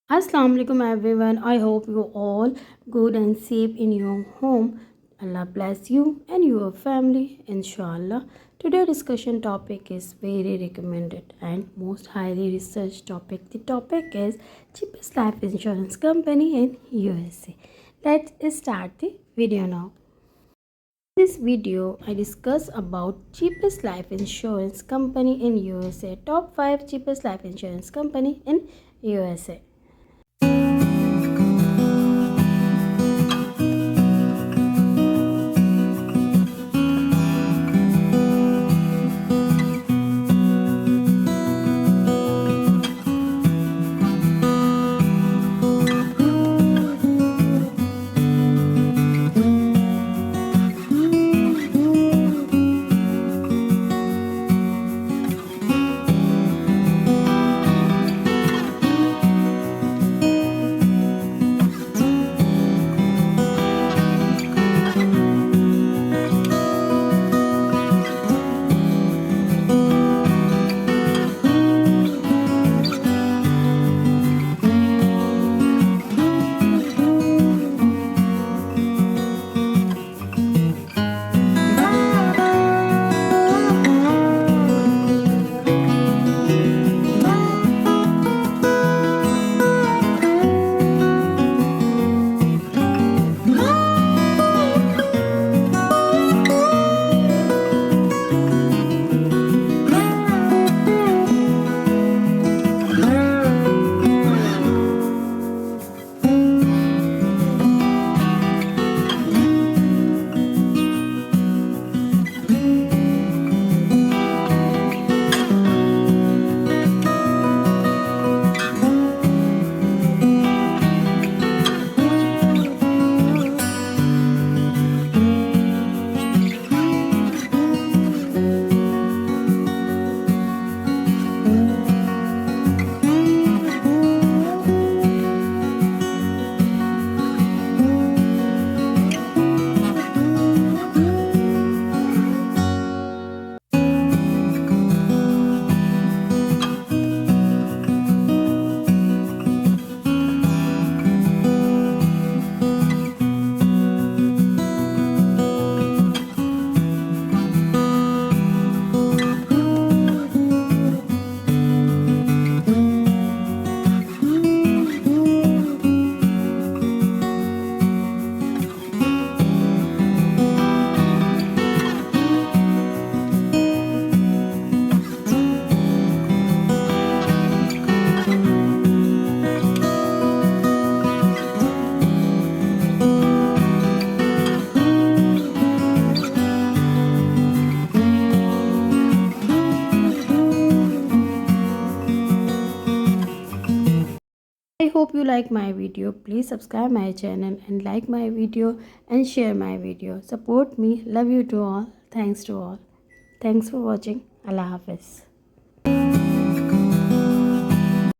Assalamu alaikum everyone. I hope you all good and safe in your home. Allah bless you and your family, inshallah. Today's discussion topic is very recommended and most highly researched topic. The topic is cheapest life insurance company in USA. Let's start the video now. In this video, I discuss about cheapest life insurance company in USA. Top 5 cheapest life insurance company in USA. I hope you like my video. Please subscribe my channel and like my video and share my video. Support me. Love you to all. Thanks to all. Thanks for watching. Allah Hafiz.